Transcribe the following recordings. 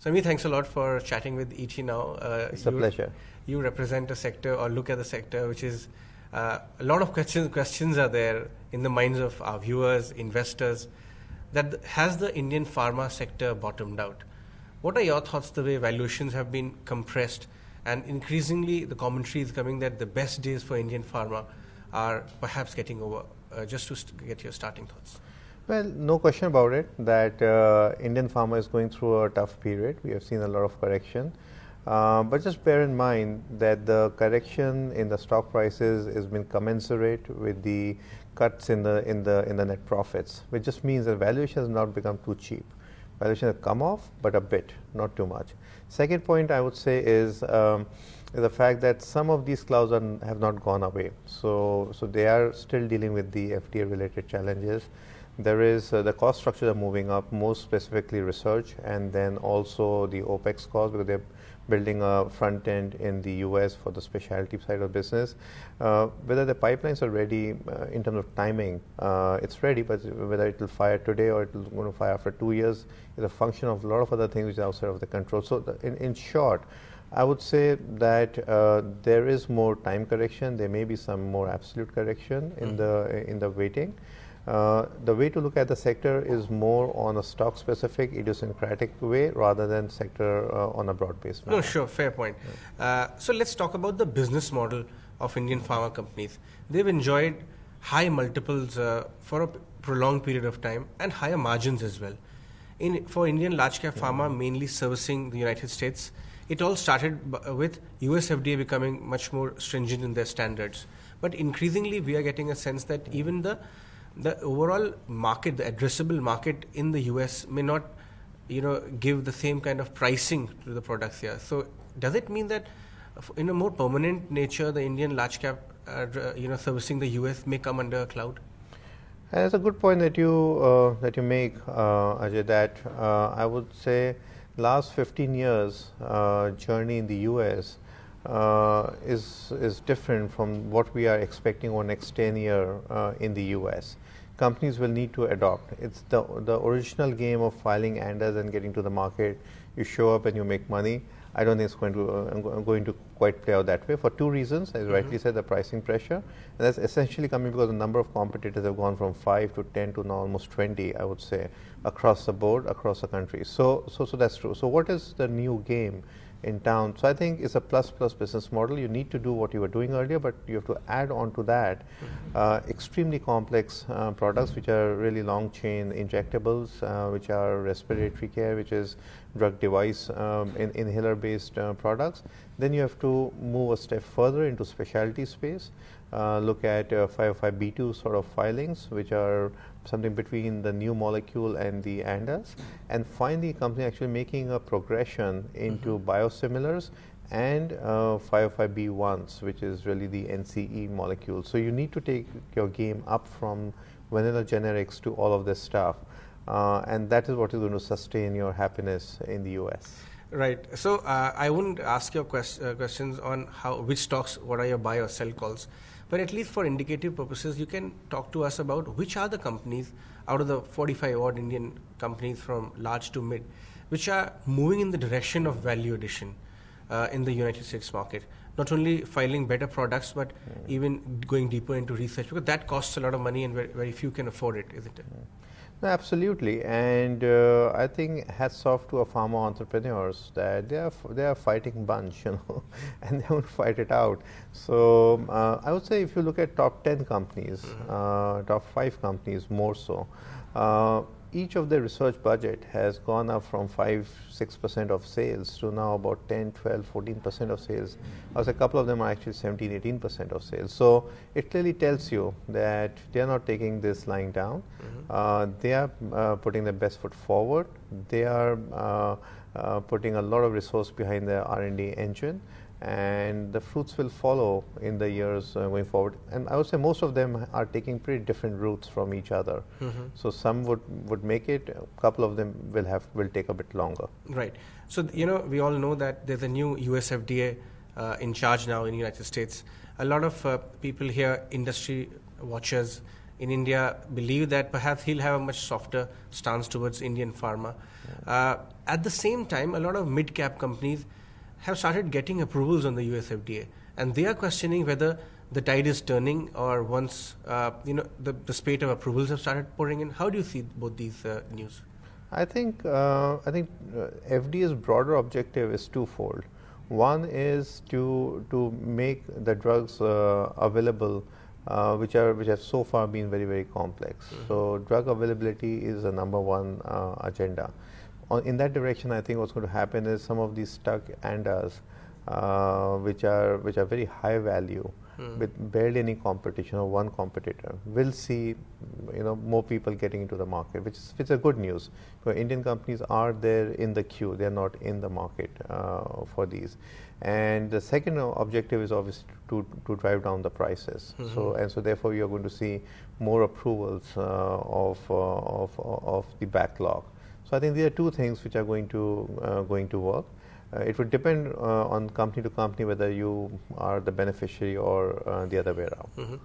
Samir, thanks a lot for chatting with ET Now. It's a pleasure. You represent a sector or look at the sector which is a lot of questions are there in the minds of our viewers, investors, that has the Indian pharma sector bottomed out? What are your thoughts the way valuations have been compressed and increasingly the commentary is coming that the best days for Indian pharma are perhaps getting over? Just to get your starting thoughts. Well, no question about it that Indian pharma is going through a tough period. We have seen a lot of correction. But just bear in mind that the correction in the stock prices has been commensurate with the cuts in the net profits, which just means that valuation has not become too cheap. Valuation has come off, but a bit, not too much. Second point I would say is the fact that some of these clouds have not gone away. So they are still dealing with the FDA-related challenges. There is the cost structures are moving up, most specifically research, and then also the OPEX cost, because they're building a front end in the US for the specialty side of business. Whether the pipelines are ready in terms of timing, it's ready, but whether it will fire today or it will going to fire after 2 years is a function of a lot of other things which are outside of the control. So in short, I would say that there is more time correction. There may be some more absolute correction in the weighting. The way to look at the sector is more on a stock-specific, idiosyncratic way rather than sector on a broad-based manner. No, sure, fair point. So let's talk about the business model of Indian pharma companies. They've enjoyed high multiples for a prolonged period of time and higher margins as well. For Indian large-cap pharma, mainly servicing the United States, it all started with US FDA becoming much more stringent in their standards. But increasingly, we are getting a sense that even the overall market, the addressable market in the US may not, give the same kind of pricing to the products here. So does it mean that in a more permanent nature, the Indian large cap, servicing the US may come under a cloud? It's a good point that you make, Ajay, that I would say last 15 years journey in the US is different from what we are expecting over next 10 years in the US. Companies will need to adopt. It's the original game of filing ANDAs and getting to the market. You show up and you make money. I don't think it's going to quite play out that way for two reasons. As rightly said, the pricing pressure. And that's essentially coming because the number of competitors have gone from 5 to 10 to now almost 20, I would say, across the board, across the country. So that's true. So what is the new game in town? So I think it's a plus business model. You need to do what you were doing earlier, but you have to add on to that extremely complex products which are really long chain injectables, which are respiratory care, which is drug device inhaler based products. Then you have to move a step further into specialty space, look at 505(b)(2) sort of filings, which are something between the new molecule and the ANDAs, and finally company actually making a progression into biosimilars and 505(b)(1)s, which is really the NCE molecule. So you need to take your game up from vanilla generics to all of this stuff, and that is what is going to sustain your happiness in the US. Right. So I wouldn't ask your questions on which stocks, what are your buy or sell calls, but at least for indicative purposes, you can talk to us about which are the companies out of the 45 odd Indian companies from large to mid, which are moving in the direction of value addition in the United States market. Not only filing better products, but even going deeper into research, because that costs a lot of money and very few can afford it, isn't it? No, absolutely, and I think hats off to our pharma entrepreneurs that they are fighting bunch, and they won't fight it out. So I would say if you look at top 10 companies, top 5 companies more so, each of their research budget has gone up from 5-6% of sales to now about 10, 12, 14% of sales. A couple of them are actually 17, 18% of sales. So it clearly tells you that they are not taking this lying down. They are putting their best foot forward. They are putting a lot of resource behind their R&D engine, and the fruits will follow in the years going forward. And I would say most of them are taking pretty different routes from each other. So some would make it, a couple of them will take a bit longer. Right. So we all know that there's a new US FDA in charge now in the United States. A lot of people here, industry watchers, in India believe that perhaps he'll have a much softer stance towards Indian pharma. At the same time, a lot of mid-cap companies have started getting approvals on the US FDA, and they are questioning whether the tide is turning, or once the spate of approvals have started pouring in. How do you see both these news? I think FDA's broader objective is twofold. One is to make the drugs available, which have so far been very, very complex. So drug availability is the number one agenda. In that direction, I think what's going to happen is some of these stuck ANDAs, which are very high value, with barely any competition or one competitor, will see more people getting into the market, which is a good news. Because Indian companies are there in the queue; they are not in the market for these. And the second objective is obviously to drive down the prices. So therefore you are going to see more approvals of the backlog. So I think there are two things which are going to work. It would depend on company to company whether you are the beneficiary or the other way around.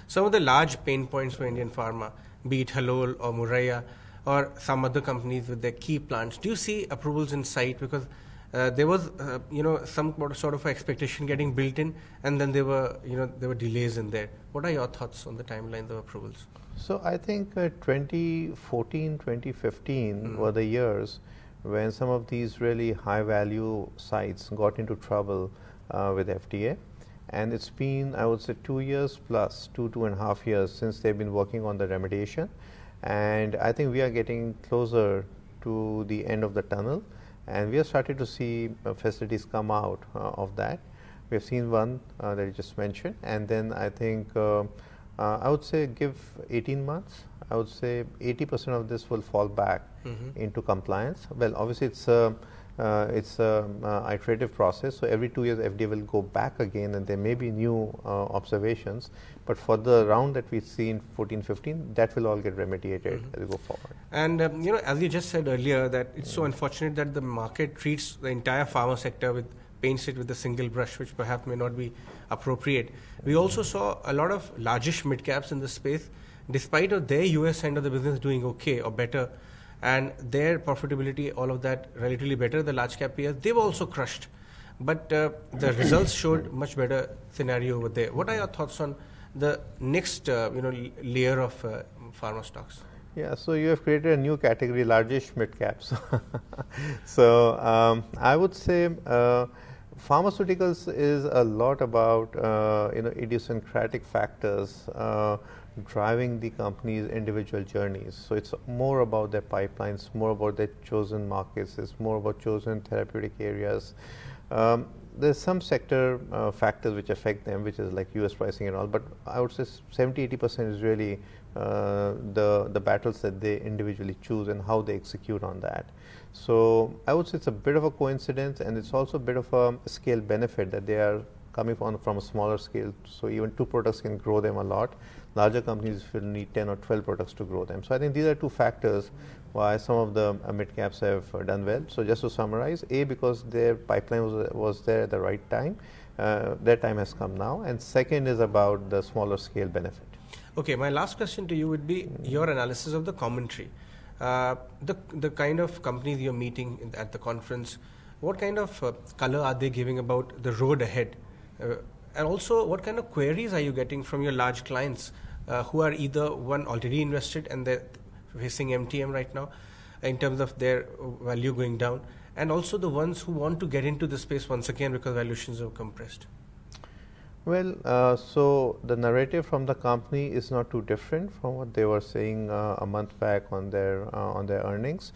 Some of the large pain points for Indian pharma, be it Halol or Murraya or some other companies with their key plants, do you see approvals in sight? Because there was some sort of expectation getting built in, and then there were delays in there. What are your thoughts on the timelines of approvals? So I think 2014, 2015 were the years when some of these really high value sites got into trouble with FDA. And it's been, I would say, 2 years plus, 2.5 years since they've been working on the remediation. And I think we are getting closer to the end of the tunnel. And we have started to see facilities come out of that. We have seen one that you just mentioned. And then I think, I would say give 18 months. I would say 80% of this will fall back into compliance. Well, obviously it's a iterative process. So every 2 years, FDA will go back again, and there may be new observations. But for the round that we see in 14-15, that will all get remediated as we go forward. And as you just said earlier, that it's so unfortunate that the market treats the entire pharma sector paints it with a single brush, which perhaps may not be appropriate. We also saw a lot of largish mid caps in this space, despite of their US end of the business doing okay or better, and their profitability, all of that relatively better, the large cap peers, they were also crushed. But the results showed much better scenario over there. What are your thoughts on the next layer of pharma stocks? Yeah, so you have created a new category, largish mid caps. So I would say pharmaceuticals is a lot about idiosyncratic factors driving the company's individual journeys. So it's more about their pipelines, more about their chosen markets, it's more about chosen therapeutic areas. There's some sector factors which affect them, which is like US pricing and all, but I would say 70-80% is really the battles that they individually choose and how they execute on that. So I would say it's a bit of a coincidence, and it's also a bit of a scale benefit that they are coming from a smaller scale. So even 2 products can grow them a lot. Larger companies will need 10 or 12 products to grow them. So I think these are 2 factors why some of the mid caps have done well. So just to summarize, A, because their pipeline was there at the right time, their time has come now, and second is about the smaller scale benefit. Okay, my last question to you would be your analysis of the commentary. The kind of companies you're meeting at the conference, what kind of color are they giving about the road ahead? And also, what kind of queries are you getting from your large clients who are either one already invested and they're facing MTM right now in terms of their value going down, and also the ones who want to get into the space once again because valuations are compressed? Well, so the narrative from the company is not too different from what they were saying a month back on their earnings.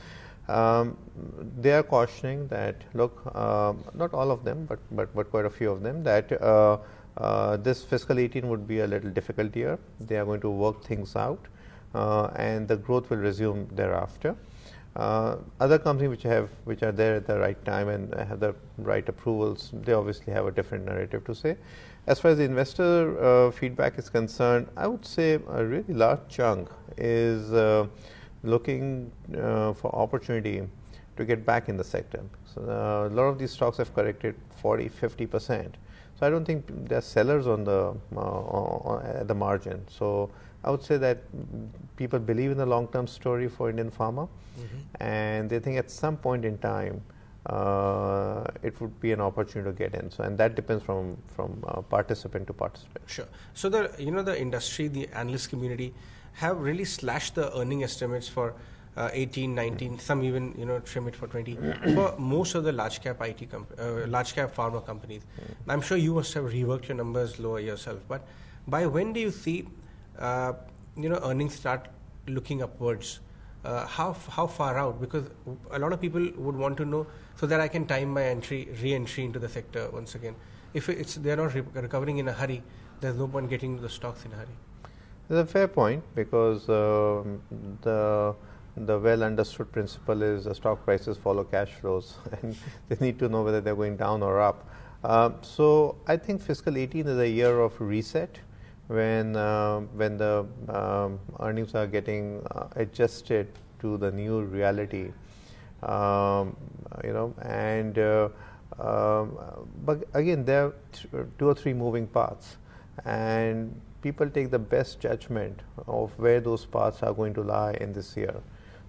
They are cautioning that, look, not all of them, but quite a few of them, that this fiscal 18 would be a little difficult year. They are going to work things out, and the growth will resume thereafter. Other companies which are there at the right time and have the right approvals, they obviously have a different narrative to say. As far as the investor feedback is concerned, I would say a really large chunk is looking for opportunity to get back in the sector. So a lot of these stocks have corrected 40-50%. So I don't think they're sellers on the at the margin. So I would say that people believe in the long-term story for Indian pharma, and they think at some point in time it would be an opportunity to get in. So, and that depends from participant to participant. Sure. So the industry, the analyst community, have really slashed the earning estimates for 18, 19, some even trim it for 20 for most of the large cap large cap pharma companies. I'm sure you must have reworked your numbers lower yourself, but by when do you see earnings start looking upwards? How far out? Because a lot of people would want to know so that I can time my re-entry into the sector once again. If they're not recovering in a hurry, there's no point getting into the stocks in a hurry. That's a fair point, because the well understood principle is the stock prices follow cash flows, and they need to know whether they're going down or up. So I think fiscal 18 is a year of reset, when the earnings are getting adjusted to the new reality, but again there are 2 or 3 moving parts, and people take the best judgment of where those paths are going to lie in this year.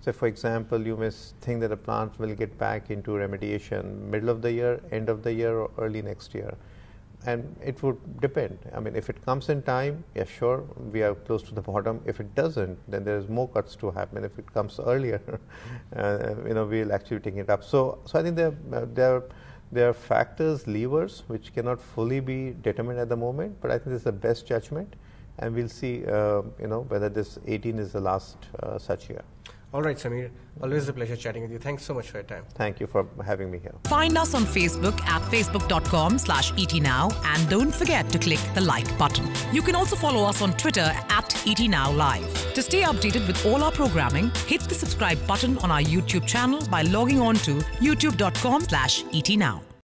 So, for example, you may think that a plant will get back into remediation middle of the year, end of the year, or early next year. And it would depend. I mean, if it comes in time, yeah, sure, we are close to the bottom. If it doesn't, then there is more cuts to happen. If it comes earlier, we'll actually take it up. So I think there are factors, levers, which cannot fully be determined at the moment. But I think this is the best judgment, and we'll see, whether this 18 is the last such year. All right, Samir. Always a pleasure chatting with you. Thanks so much for your time. Thank you for having me here. Find us on Facebook at facebook.com/ETNow, and don't forget to click the like button. You can also follow us on Twitter at ETNowLive. To stay updated with all our programming, hit the subscribe button on our YouTube channel by logging on to youtube.com/ETNow.